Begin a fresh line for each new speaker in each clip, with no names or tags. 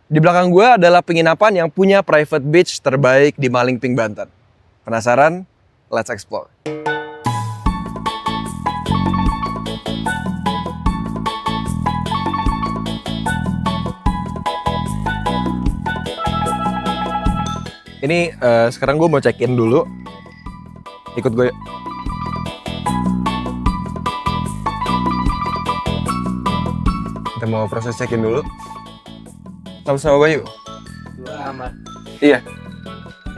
Di belakang gue adalah penginapan yang punya private beach terbaik di Malingping, Banten. Penasaran? Let's explore. Ini sekarang gue mau check-in dulu. Ikut gue. Kita mau proses check-in dulu. Sama-sama gue yuk.
Aman.
Iya.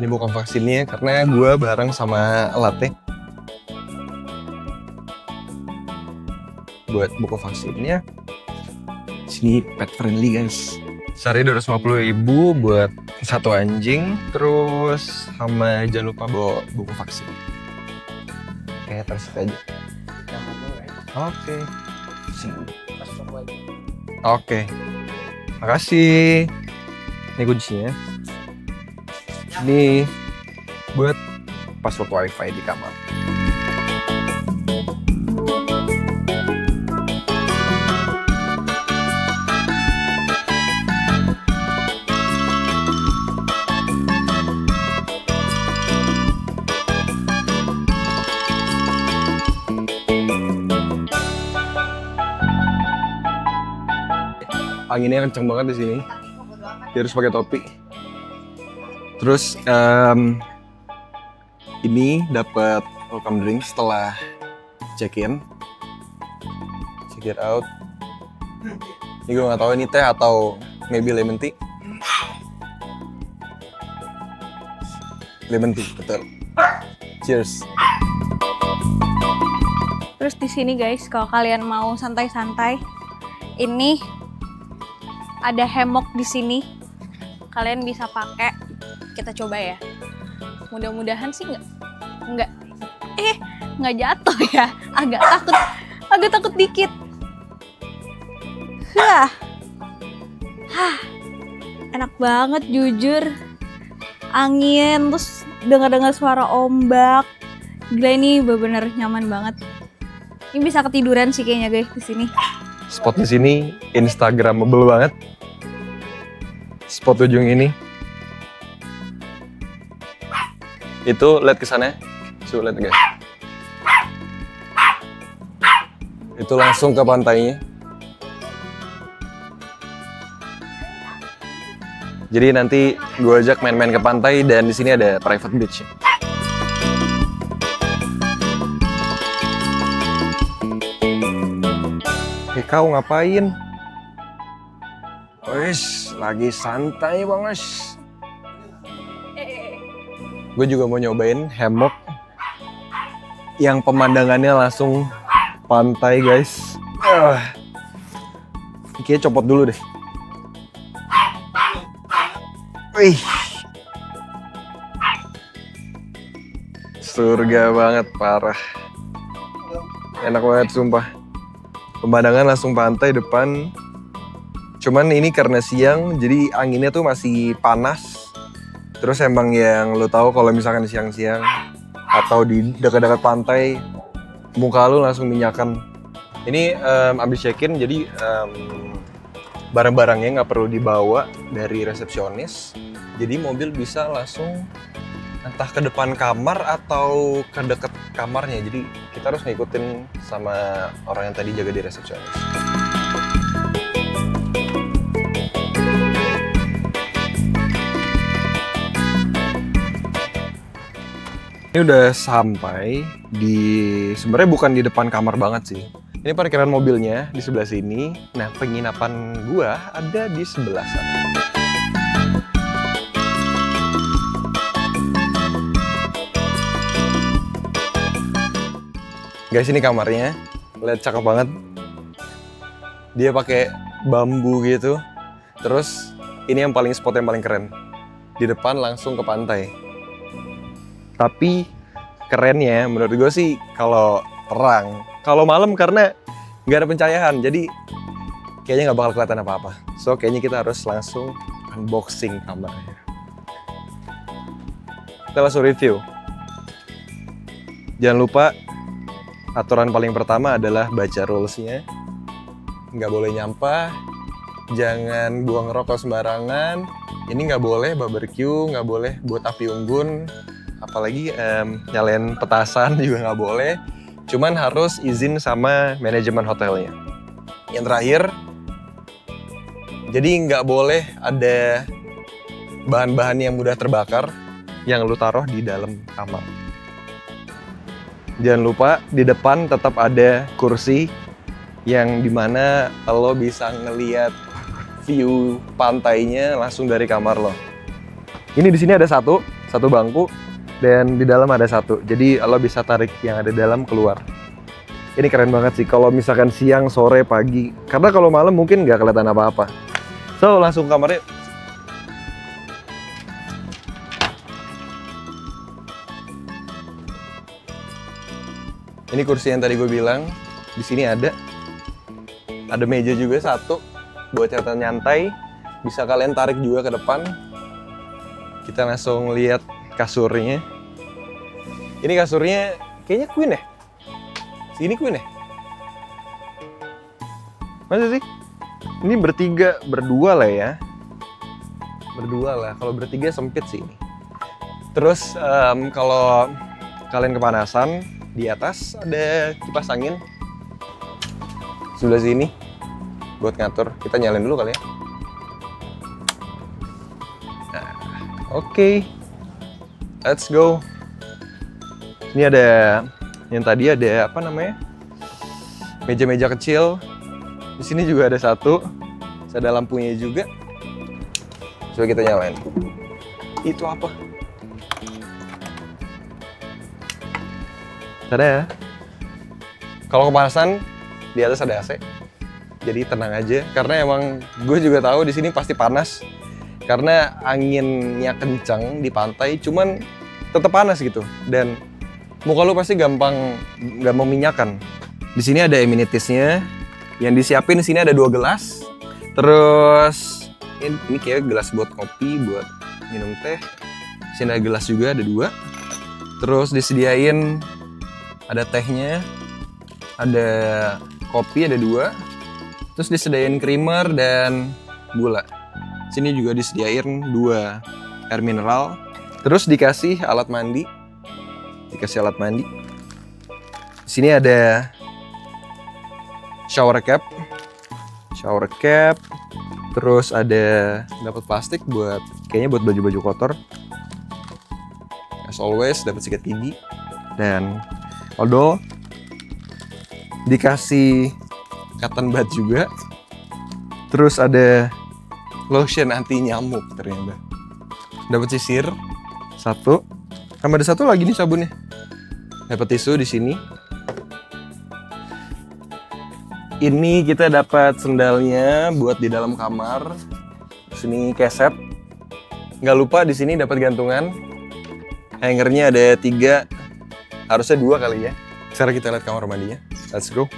Ini bukan vaksinnya karena gue bareng sama Latte. Buat buku vaksinnya. Sini pet friendly guys. Sehari 250.000 buat satu anjing. Terus sama jangan lupa bawa buku vaksin. Kayak terus aja. Oke. Oke. Makasih. Ini kuncinya. Ini buat password wifi di kamar. Anginnya kenceng banget di sini. Dia harus pakai topi. Terus ini dapat welcome drink setelah check-in. Check it out. Ini gue nggak tahu ini teh atau maybe lemon tea. Lemon tea, betul. Cheers.
Terus di sini guys, kalau kalian mau santai-santai, ini ada hammock di sini. Kalian bisa pakai. Kita coba ya. Mudah-mudahan sih nggak jatuh ya. Agak takut dikit. Enak banget jujur. Angin, terus dengar suara ombak. Gila, ini bener-bener nyaman banget. Ini bisa ketiduran sih kayaknya guys di sini.
Spot di sini instagramable banget. Spot ujung ini. Itu lihat ke sana. Coba lihat guys. Itu langsung ke pantainya. Jadi nanti gue ajak main-main ke pantai dan di sini ada private beach. Kau ngapain? Wes, lagi santai banget. Gue juga mau nyobain hammock yang pemandangannya langsung pantai guys. Kayaknya copot dulu deh. Wih, surga banget, parah. Enak banget sumpah. Pemandangan langsung pantai depan. Cuman ini karena siang, jadi anginnya tuh masih panas. Terus emang yang lo tahu kalau misalkan siang-siang atau di dekat-dekat pantai, muka lo langsung minyakan. Ini abis check-in, jadi barang-barangnya nggak perlu dibawa dari resepsionis. Jadi mobil bisa langsung entah ke depan kamar atau ke dekat kamarnya. Jadi kita harus ngikutin sama orang yang tadi jaga di resepsionis. Ini udah sampai di, sebenarnya bukan di depan kamar banget sih. Ini parkiran mobilnya di sebelah sini. Nah, penginapan gua ada di sebelah sana. Guys, ini kamarnya. Lihat, cakep banget. Dia pakai bambu gitu. Terus ini yang paling spot yang paling keren. Di depan langsung ke pantai. Tapi kerennya menurut gue sih kalau terang. Kalau malam karena nggak ada pencahayaan, jadi kayaknya nggak bakal kelihatan apa-apa. So kayaknya kita harus langsung unboxing kamarnya. Kita langsung review. Jangan lupa aturan paling pertama adalah baca rules-nya. Nggak boleh nyampah, jangan buang rokok sembarangan. Ini nggak boleh barbecue, nggak boleh buat api unggun, apalagi nyalain petasan juga nggak boleh. Cuman harus izin sama manajemen hotelnya. Yang terakhir, jadi nggak boleh ada bahan-bahan yang mudah terbakar yang lu taruh di dalam kamar. Jangan lupa di depan tetap ada kursi yang dimana lo bisa ngeliat view pantainya langsung dari kamar lo. Ini di sini ada satu bangku dan di dalam ada satu. Jadi lo bisa tarik yang ada di dalam keluar. Ini keren banget sih kalau misalkan siang, sore, pagi. Karena kalau malam mungkin nggak kelihatan apa-apa. So langsung ke kamarnya. Ini kursi yang tadi gue bilang. Di sini ada meja juga satu buat nyantai. Bisa kalian tarik juga ke depan. Kita langsung lihat kasurnya. Ini kasurnya kayaknya queen ya? Ini queen ya? Masa sih? Ini berdua lah ya. Berdua lah, kalau bertiga sempit sih ini. Terus kalau kalian kepanasan, di atas ada kipas angin. Sebelah sini buat ngatur. Kita nyalain dulu kali ya. Nah, oke. Let's go. Ini ada yang tadi ada apa namanya? Meja-meja kecil. Di sini juga ada satu. Ada lampunya juga. Coba kita nyalain. Itu apa? Tada. Kalau kepanasan di atas ada AC. Jadi tenang aja karena emang gue juga tahu di sini pasti panas. Karena anginnya kencang di pantai, cuman tetap panas gitu. Dan muka lu pasti gampang minyakan. Di sini ada amenities-nya. Yang disiapin di sini ada 2 gelas. Terus ini kayak gelas buat kopi, buat minum teh. Di sini ada gelas juga, ada 2. Terus disediain ada tehnya, ada kopi, ada 2. Terus disediain creamer dan gula. Sini juga disediain 2 air mineral. Terus dikasih alat mandi. Sini ada shower cap. Terus ada dapat plastik kayaknya buat baju-baju kotor. As always dapat sikat gigi dan odol. Dikasih cotton bud juga. Terus ada lotion anti nyamuk ternyata. Dapat sisir 1. Sama ada 1 lagi nih sabunnya. Dapat tisu di sini. Ini kita dapat sendalnya buat di dalam kamar. Sini keset. Nggak lupa di sini dapat gantungan. Hangernya ada 3. Harusnya 2 kali ya. Sekarang kita lihat kamar mandinya. Let's go.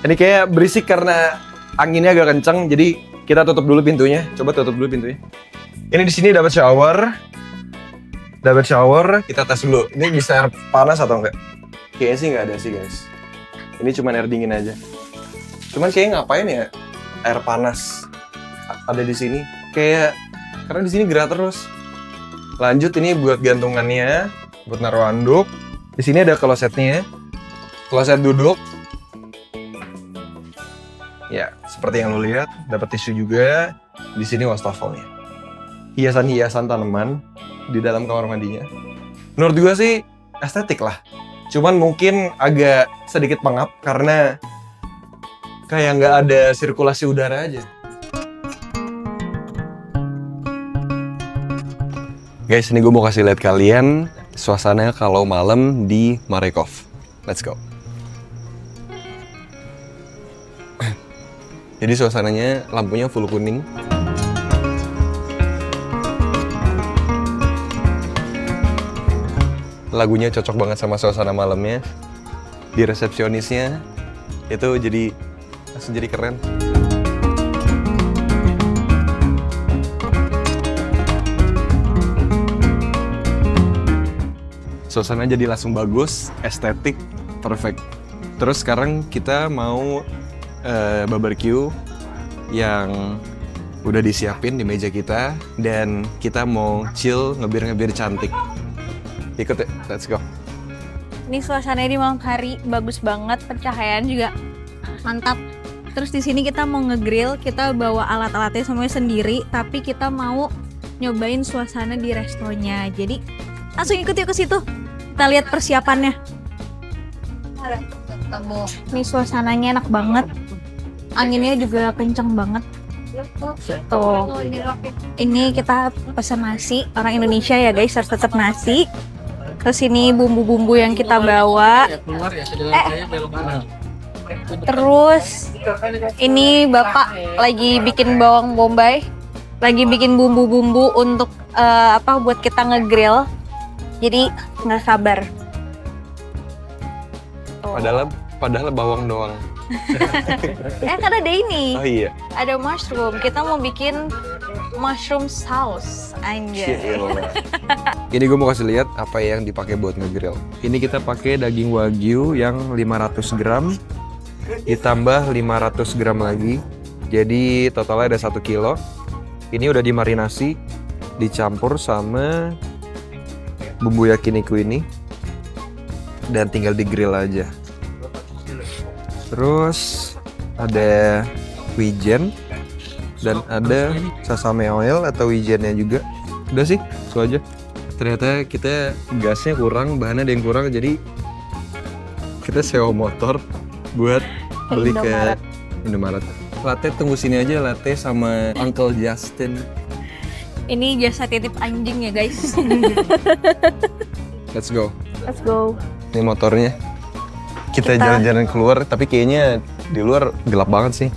Ini kayak berisik karena anginnya agak kencang, jadi kita tutup dulu pintunya. Coba tutup dulu pintunya. Ini di sini dapat shower. Kita tes dulu. Ini bisa air panas atau enggak? Kayaknya sih nggak ada sih guys. Ini cuma air dingin aja. Cuman kayaknya ngapain ya air panas ada di sini? Kayak karena di sini gerak terus. Lanjut ini buat gantungannya, buat naruh handuk. Di sini ada klosetnya. Kloset duduk. Ya, seperti yang lo lihat, dapat tisu juga. Di sini wastafelnya. Hiasan-hiasan tanaman di dalam kamar mandinya. Menurut gue sih estetik lah. Cuman mungkin agak sedikit pengap karena kayak nggak ada sirkulasi udara aja. Guys, ini gue mau kasih lihat kalian suasana kalau malam di Marekov. Let's go. Jadi suasananya lampunya full kuning. Lagunya cocok banget sama suasana malamnya. Di resepsionisnya itu langsung jadi keren. Suasana jadi langsung bagus, estetik, perfect. Terus sekarang kita mau barbecue yang udah disiapin di meja kita. Dan kita mau chill, ngebir-ngebir cantik. Ikut ya, let's go.
Ini suasananya di malam hari bagus banget, pencahayaan juga mantap. Terus di sini kita mau ngegrill, kita bawa alat-alatnya semuanya sendiri, tapi kita mau nyobain suasana di restonya. Jadi langsung ikut yuk ke situ. Kita lihat persiapannya. Ini suasananya enak banget. Anginnya juga kenceng banget. Tuh. Ini kita pesan nasi, orang Indonesia ya guys, harus tetap nasi. Terus ini bumbu-bumbu yang kita bawa. Terus ini bapak lagi bikin bawang bombay, lagi bikin bumbu-bumbu untuk buat kita ngegrill. Jadi nggak sabar.
Padahal bawang doang.
Kan ada ini.
Oh iya.
Ada mushroom. Kita mau bikin mushroom sauce. Anjay.
Ini gue mau kasih lihat apa yang dipakai buat ngegrill. Ini kita pakai daging wagyu yang 500 gram. Ditambah 500 gram lagi, jadi totalnya ada 1 kilo. Ini udah dimarinasi, dicampur sama bumbu yakiniku ini, dan tinggal digrill aja. Terus ada wijen dan ada sesame oil atau wijennya juga. Udah sih, itu aja. Ternyata kita gasnya kurang, bahannya ada yang kurang, jadi kita sewa motor buat beli ke Indomaret. Latte tunggu sini aja, latte sama Uncle Justin.
Ini jasa titip anjing ya guys.
Let's go.
Let's go.
Ini motornya. Kita jalan-jalan keluar, tapi kayaknya di luar gelap banget sih.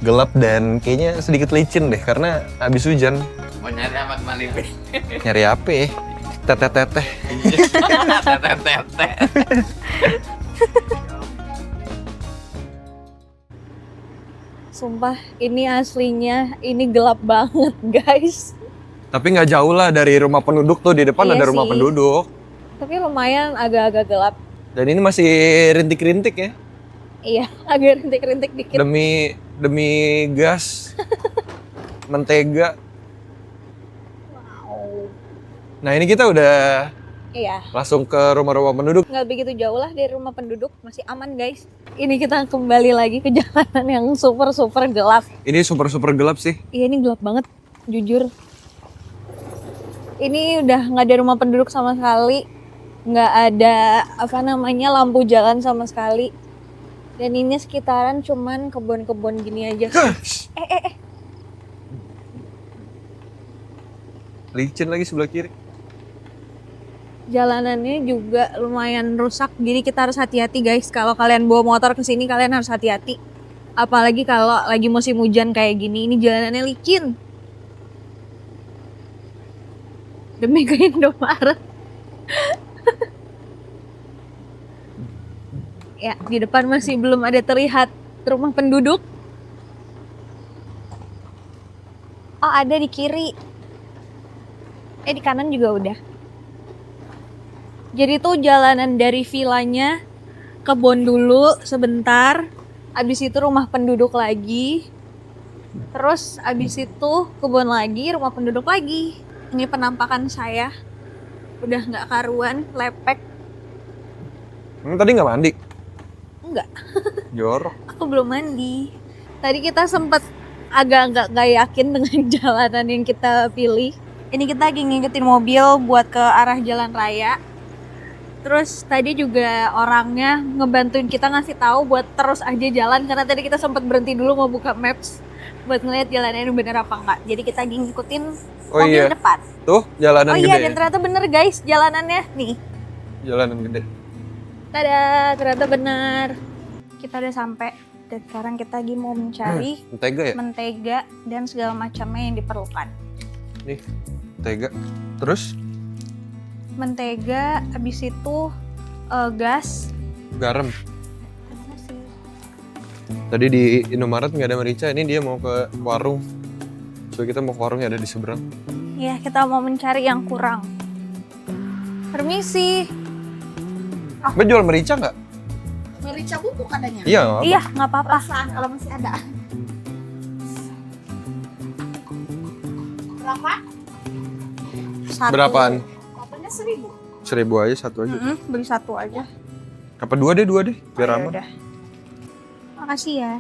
Gelap dan kayaknya sedikit licin deh, karena habis hujan.
Mau nyari apa kemana?
Nyari apa ya? Teteh-teteh.
Teteh-teteh.
Sumpah, ini aslinya, ini gelap banget guys.
Tapi nggak jauh lah dari rumah penduduk tuh, di depan
Iya
ada rumah
sih.
penduduk.
Tapi lumayan agak-agak gelap.
Dan ini masih rintik-rintik ya.
Iya, agak rintik-rintik dikit.
Demi gas, mentega.
Wow.
Nah ini kita udah
Iya,
langsung ke rumah-rumah penduduk.
nggak begitu jauh lah dari rumah penduduk, masih aman guys. Ini kita kembali lagi ke jalanan yang super gelap.
Ini super gelap sih.
Iya, ini gelap banget, jujur. Ini udah nggak ada rumah penduduk sama sekali, nggak ada lampu jalan sama sekali. Dan ini sekitaran cuman kebun-kebun gini aja.
Licin lagi sebelah kiri.
Jalanannya juga lumayan rusak, jadi kita harus hati-hati guys. Kalau kalian bawa motor ke sini kalian harus hati-hati. Apalagi kalau lagi musim hujan kayak gini, ini jalanannya licin. Demi ke Indomaret. Ya, di depan masih belum ada terlihat rumah penduduk. Oh, ada di kiri. Di kanan juga udah. Jadi tuh jalanan dari villanya kebun dulu sebentar, abis itu rumah penduduk lagi, terus abis itu kebun lagi, rumah penduduk lagi. Ini penampakan saya, udah nggak karuan, lepek.
Tadi nggak mandi?
Enggak,
Jorok.
aku belum mandi. Tadi kita sempet agak nggak yakin dengan jalanan yang kita pilih. Ini kita lagi ngikutin mobil buat ke arah jalan raya. Terus tadi juga orangnya ngebantuin kita ngasih tahu buat terus aja jalan, karena tadi kita sempat berhenti dulu mau buka maps buat ngeliat jalannya bener apa enggak. Jadi kita lagi ngikutin mobil depan.
Tuh jalanan gede.
Oh iya, dan ternyata bener guys jalanannya nih.
Jalanan gede.
Tada, ternyata bener. Kita udah sampai dan sekarang kita lagi mau mencari
Mentega ya?
mentega dan segala macamnya yang diperlukan.
Nih, mentega. Terus?
Mentega, habis itu gas.
Garam.
Mana sih?
Tadi di Indomaret nggak ada merica, ini dia mau ke warung. So kita mau ke warung yang ada di seberang.
Ya, kita mau mencari yang kurang. Permisi.
Mbak jual merica nggak?
Merica bubuk adanya.
Iya, nggak apa-apa.
Iya, nggak apa-apa.
Perasaan kalau masih ada. Berapa?
Satu.
Berapaan?
Katanya 1.000.
1.000 aja, satu aja.
Beli satu aja.
Apa dua deh, biar
Oh,
aman.
yaudah. Makasih ya.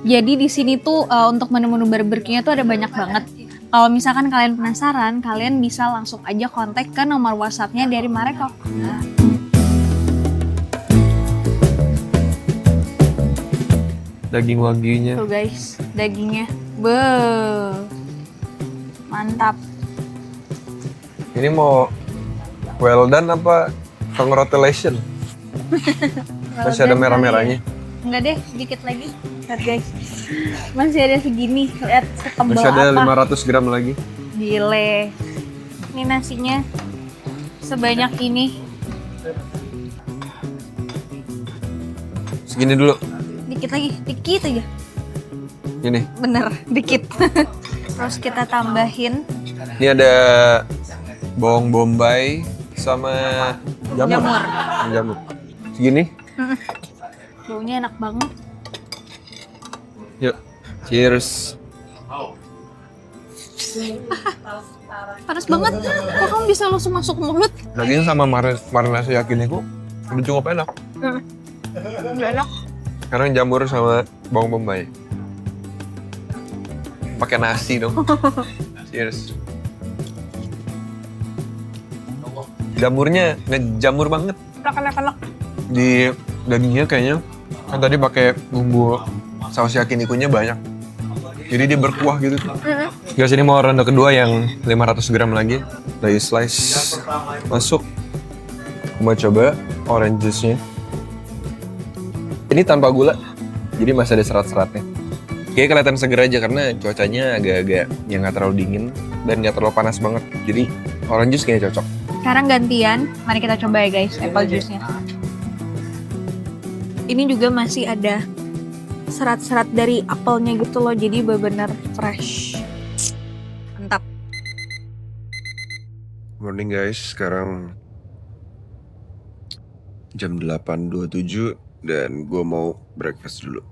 Jadi di sini tuh untuk menu-menu barbeque-nya tuh ada banyak banget. Kalau misalkan kalian penasaran, kalian bisa langsung aja kontak ke nomor WhatsApp-nya dari Marekok.
Daging wagyunya.
Tuh guys, dagingnya. Mantap.
Ini mau well done apa congratulation? Masih ada merah-merahnya.
Enggak deh, sedikit lagi. Lihat guys. Masih ada segini. Lihat setebal
Masih ada
apa.
500 gram lagi.
Gile. Ini nasinya sebanyak ini.
Segini dulu.
Dikit lagi, dikit aja.
Ini.
Bener, dikit. Terus kita tambahin
Ini ada bawang bombay sama jamur.
Jamur.
Jamur. Segini.
baunya enak banget.
Yuk. Cheers.
Panas banget. Kok kamu bisa langsung masuk ke mulut?
Daging sama marinasi yakiniku udah cukup enak.
Udah enak.
Sekarang jamur sama bawang bombay. Pakai nasi dong. Cheers. Jamurnya ngejamur banget.
Kelak.
Di dagingnya kayaknya kan tadi pakai bumbu saus yakinikunya banyak. Jadi dia berkuah gitu. Guys, ini mau ronde kedua yang 500 gram lagi. Dari slice masuk. Mau coba orange juice-nya. Ini tanpa gula. Jadi masih ada serat-seratnya. Kayaknya kelihatan seger aja karena cuacanya agak-agak yang nggak terlalu dingin dan nggak terlalu panas banget. Jadi orange juice kayaknya cocok.
Sekarang gantian, mari kita coba ya guys, apple juice-nya. Ini juga masih ada serat-serat dari apelnya gitu loh, jadi benar-benar fresh. Mantap.
Morning guys, sekarang jam 8.27 dan gue mau breakfast dulu.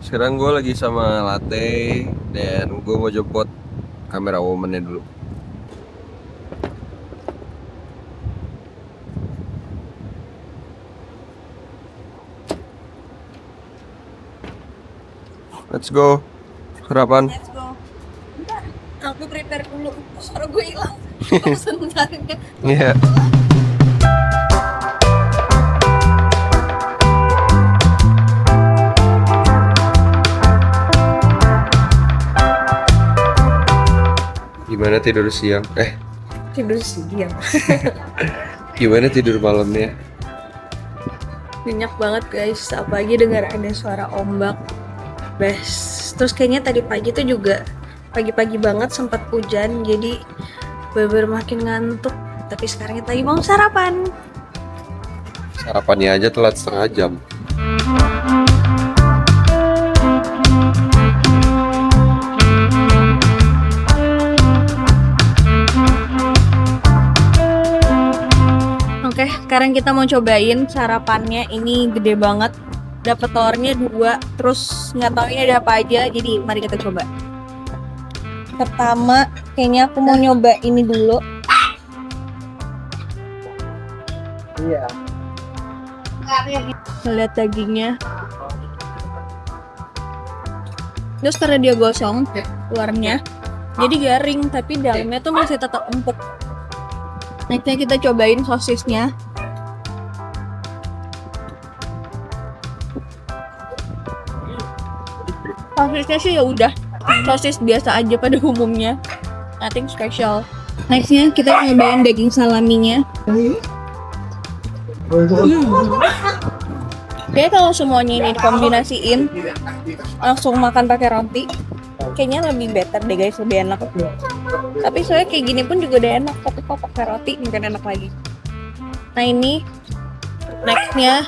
Sekarang gue lagi sama latte dan gue mau jemput kamera woman-nya dulu. Let's go. Sarapan.
Let's go. Bentar, aku prepare dulu. Suara gue hilang. Sebentar.
Iya. Gimana tidur siang?
Tidur siang.
Gimana tidur malamnya?
Nyenyak banget guys, apalagi dengar ada suara ombak. Best. Terus kayaknya tadi pagi tuh juga pagi-pagi banget sempat hujan, jadi bener-bener makin ngantuk. Tapi sekarang kita lagi mau sarapan.
Sarapannya aja telat setengah jam.
Oke, sekarang kita mau cobain sarapannya. Ini gede banget. Dapat telurnya 2, terus nggak tahu ini ada apa aja. Jadi mari kita coba. Pertama, kayaknya aku mau nyoba ini dulu.
Iya.
Lihat dagingnya. Terus karena dia gosong luarnya, jadi garing, tapi dalamnya tuh masih tetap empuk. Nextnya kita cobain sosisnya. Sosisnya sih ya udah sosis biasa aja pada umumnya, nothing special. Nextnya kita cobain daging salaminya. Kayaknya kalau semuanya ini dikombinasiin langsung makan pakai roti, kayaknya lebih better deh guys, lebih enak. Tapi soalnya kayak gini pun juga udah enak, tapi kok pakai roti mungkin enak lagi. Nah ini nextnya,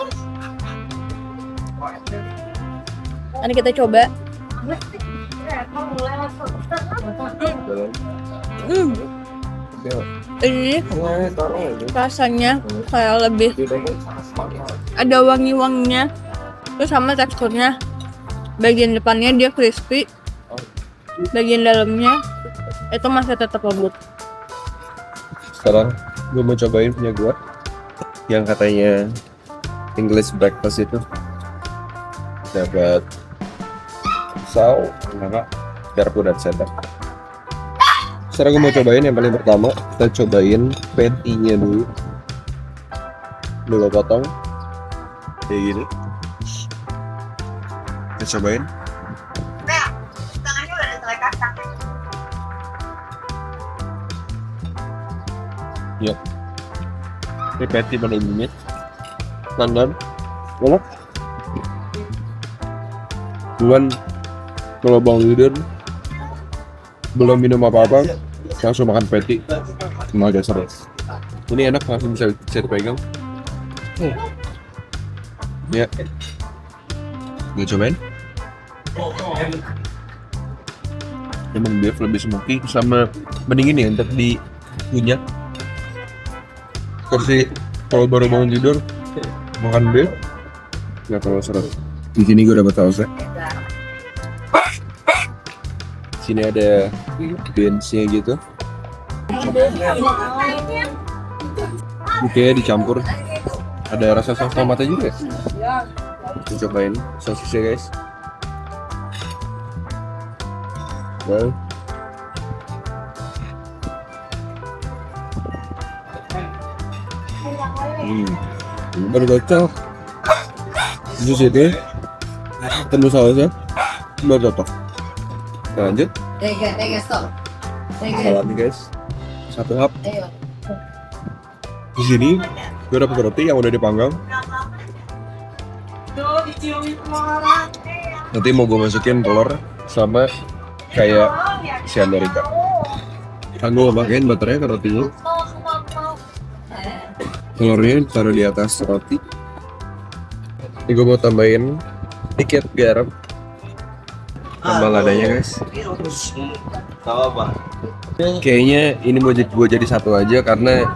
nanti kita coba. Ini rasanya kayak lebih ada wangi-wanginya, terus sama teksturnya. Bagian depannya dia crispy, bagian dalamnya itu masih tetap lembut.
Sekarang gue mau cobain punya gue yang katanya English breakfast itu. Dapat saus, garpu dan sendok. Sekarang gue mau cobain yang paling pertama. Kita cobain patty-nya dulu. Gue potong kayak gini. Kita cobain.
Tangannya udah ada selai kacang.
Yuk. Ini patty pada umumnya. Tandan. Enak. Cuman kalau bang lider belum minum apa-apa, langsung makan patty. Cuma agak seru. Ini enak, langsung bisa dipegang. Ya. Gue cobain. Emang beef lebih smoky sama mending ini untuk dikunyah. Kursi kalau baru bangun tidur makan beef nggak terlalu seret. Di sini gue dapat sausnya. Sini ada beansnya gitu. Oke, dicampur. Ada rasa saus tomatnya juga. Kita cobain sosisnya guys. Wow. Baru cocok. Jus ini tembus sausnya baru cocok. Kita lanjut.
Tega, stop.
Salam guys. Satu hap. Di sini gue dapet roti yang udah dipanggang. Nanti mau gue masukin telur sama kayak si Amerika. Kan gue pakein butternya ke rotinya. Telurnya taruh di atas roti. Ini gue mau tambahin dikit garam. Tambah ladanya guys. Kayaknya ini mau gue jadi satu aja karena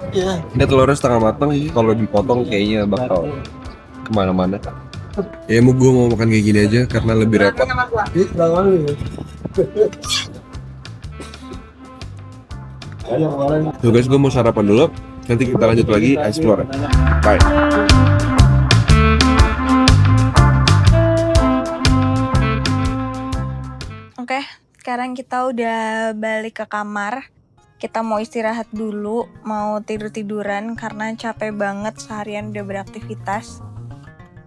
ini telurnya setengah matang. Kalau dipotong kayaknya bakal kemana-mana. Ya mau gue mau makan kayak gini aja karena lebih repot. Tuh guys, gue mau sarapan dulu. Nanti kita lanjut lagi explore. Bye.
Oke, sekarang kita udah balik ke kamar. Kita mau istirahat dulu, mau tidur-tiduran karena capek banget seharian udah beraktivitas.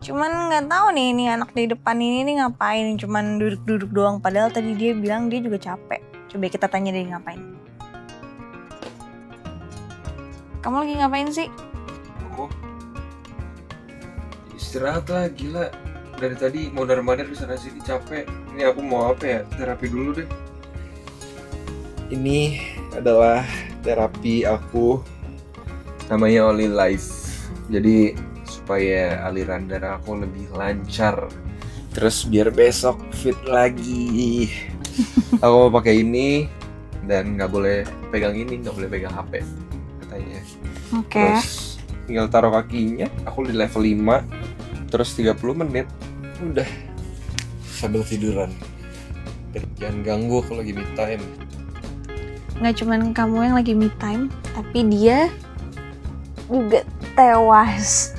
Cuman nggak tahu nih ini anak di depan ini nih ngapain, cuman duduk-duduk doang. Padahal tadi dia bilang dia juga capek. Coba kita tanya dia ngapain. Kamu lagi ngapain sih?
Aku istirahat lah, gila. Dari tadi mondar-mandir bisa kasih capek. Ini aku mau apa ya? Terapi dulu deh. Ini adalah terapi aku. Namanya Oli Life. Jadi supaya aliran darah aku lebih lancar. Terus biar besok fit lagi. Aku mau pakai ini dan nggak boleh pegang ini, nggak boleh pegang HP katanya.
Oke.
Terus tinggal taruh kakinya. Aku di level 5. Terus 30 menit udah sambil tiduran. Jangan ganggu aku lagi me time.
Nggak cuman kamu yang lagi me time, tapi dia juga tewas.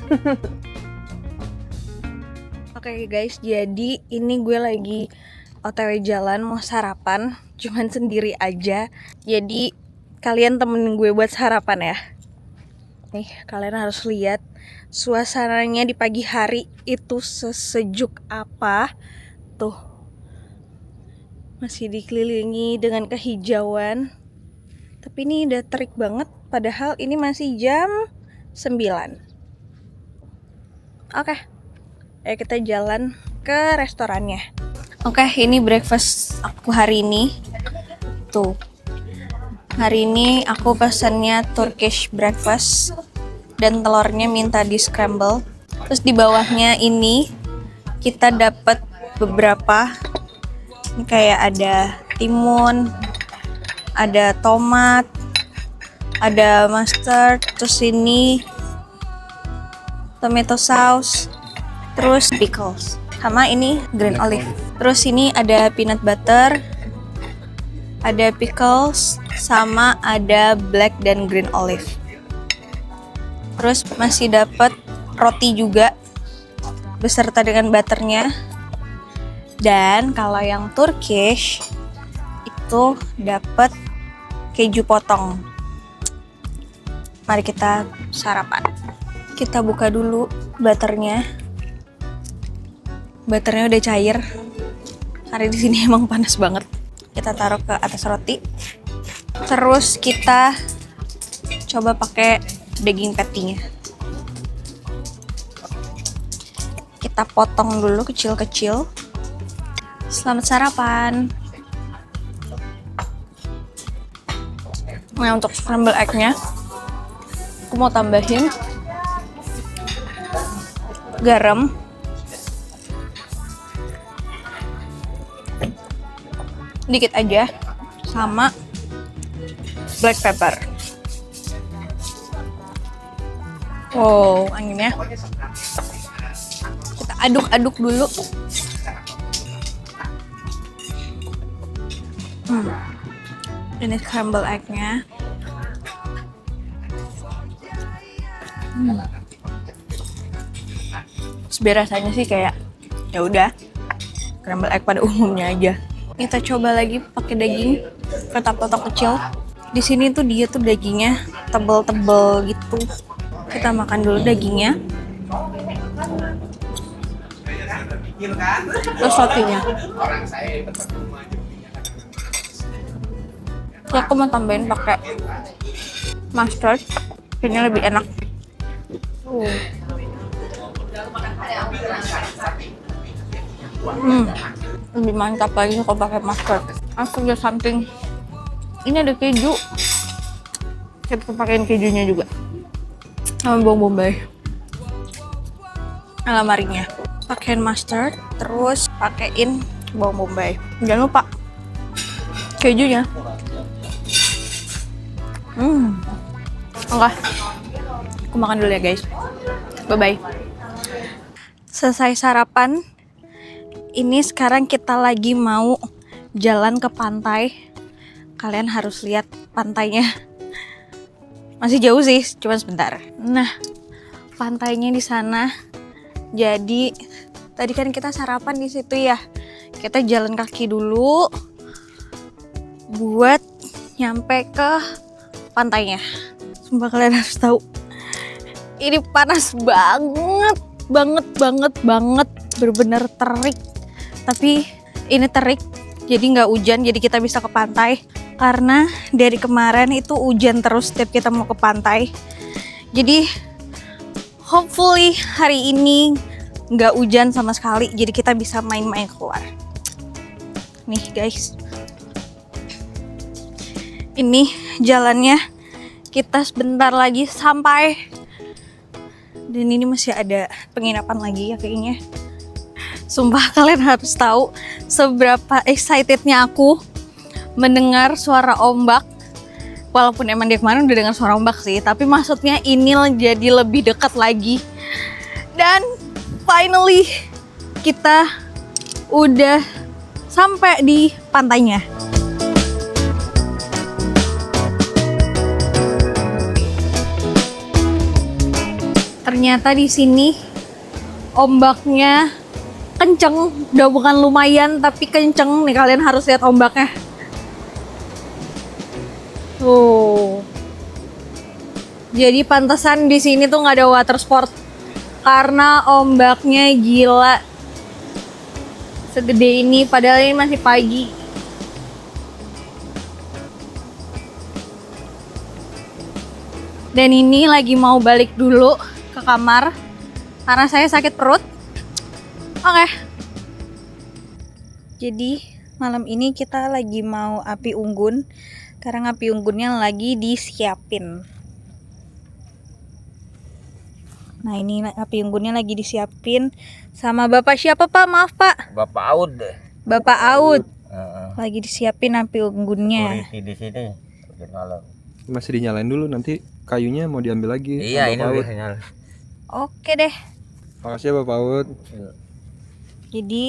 Oke guys, jadi ini gue lagi OTW jalan mau sarapan, cuman sendiri aja. Jadi kalian temenin gue buat sarapan ya. Nih, kalian harus lihat suasananya di pagi hari itu sesejuk apa. Tuh, masih dikelilingi dengan kehijauan. Tapi ini udah terik banget, padahal ini masih jam 9. Oke, ayo kita jalan ke restorannya. Oke, ini breakfast aku hari ini. Tuh, hari ini aku pesannya Turkish breakfast dan telurnya minta di scramble. Terus di bawahnya ini kita dapat beberapa. Ini kayak ada timun, ada tomat, ada mustard, terus ini tomato sauce, terus pickles, sama ini green olive. Terus ini ada peanut butter, ada pickles, sama ada black dan green olive. Terus masih dapat roti juga beserta dengan butternya. Dan kalau yang Turkish itu dapat keju potong. Mari kita sarapan. Kita buka dulu butternya. Butternya udah cair. Karena di sini emang panas banget. Kita taruh ke atas roti. Terus kita coba pakai daging patty-nya. Kita potong dulu kecil-kecil. Selamat sarapan. Nah, untuk scramble egg-nya aku mau tambahin garam, dikit aja, sama black pepper. Wow, anginnya. Kita aduk-aduk dulu. Ini scramble egg-nya. Sebenarnya rasanya sih kayak ya udah scramble egg pada umumnya aja. Kita coba lagi pakai daging, potong kecil. Di sini tuh dia tuh dagingnya tebel-tebel gitu. Kita makan dulu dagingnya. Terus rotinya. Terus aku mau tambahin pakai mustard. Ini lebih enak. Lebih mantap lagi kalau pakai mustard. Aku just something. Ini ada keju. Kita pakein kejunya juga. Sama bawang bombay. Alamarinya. Pakein mustard, terus pakein bawang bombay. Jangan lupa kejunya. Oke. Aku makan dulu ya guys. Bye-bye. Selesai sarapan. Ini sekarang kita lagi mau jalan ke pantai. Kalian harus lihat pantainya. Masih jauh sih, cuma sebentar. Nah, pantainya di sana. Jadi tadi kan kita sarapan di situ ya. Kita jalan kaki dulu buat nyampe ke pantainya. Sumpah kalian harus tahu. Ini panas banget, banget. Bener-bener terik. Tapi ini terik, jadi nggak hujan, jadi kita bisa ke pantai. Karena dari kemarin itu hujan terus setiap kita mau ke pantai. Jadi hopefully hari ini nggak hujan sama sekali, jadi kita bisa main-main keluar. Nih guys, ini jalannya, kita sebentar lagi sampai. Dan ini masih ada penginapan lagi ya kayaknya. Sumpah kalian harus tahu seberapa excitednya aku mendengar suara ombak. Walaupun emang dia kemarin udah dengar suara ombak sih, tapi maksudnya ini jadi lebih dekat lagi. Dan finally kita udah sampai di pantainya. Ternyata di sini ombaknya kenceng, udah bukan lumayan tapi kenceng nih, kalian harus lihat ombaknya. Tuh. Jadi pantesan di sini tuh nggak ada water sport karena ombaknya gila. Segede ini padahal ini masih pagi. Dan ini lagi mau balik dulu ke kamar karena saya sakit perut. Oke. Jadi malam ini kita lagi mau api unggun karena api unggunnya lagi disiapin. Nah ini api unggunnya lagi disiapin sama bapak siapa pak? Maaf pak.
Bapak Aud.
Bapak Aud. Lagi disiapin api unggunnya.
Security di sini. Malam.
Masih dinyalain dulu, nanti kayunya mau diambil lagi.
Iya,
sama
ini
Pak Paut.
udah nyala.
Oke deh.
Makasih ya Pak Paut.
Jadi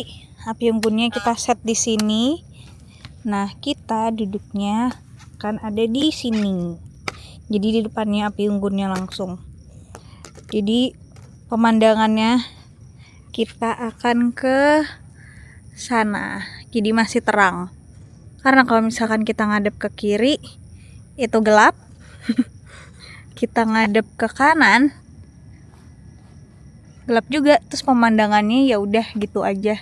api unggunnya kita set di sini. Nah, kita duduknya kan ada di sini. Jadi di depannya api unggunnya langsung. Jadi pemandangannya kita akan ke sana. Jadi masih terang. Karena kalau misalkan kita ngadep ke kiri itu gelap. Kita ngadep ke kanan gelap juga, terus pemandangannya ya udah gitu aja.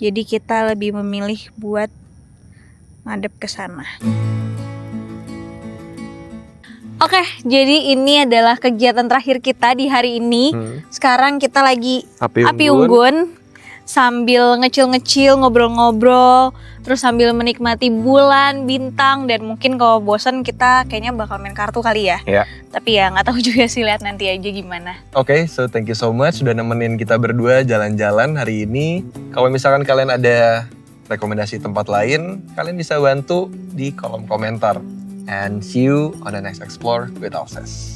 Jadi kita lebih memilih buat ngadep ke sana. Oke, jadi ini adalah kegiatan terakhir kita di hari ini. Sekarang kita lagi api unggun sambil ngecil-ngecil, ngobrol-ngobrol, terus sambil menikmati bulan, bintang, dan mungkin kalau bosan kita kayaknya bakal main kartu kali ya.
Ya.
Tapi ya nggak tahu juga sih, lihat nanti aja gimana.
Oke, so thank you so much sudah nemenin kita berdua jalan-jalan hari ini. Kalau misalkan kalian ada rekomendasi tempat lain, kalian bisa bantu di kolom komentar. And see you on the next Explore with Alses.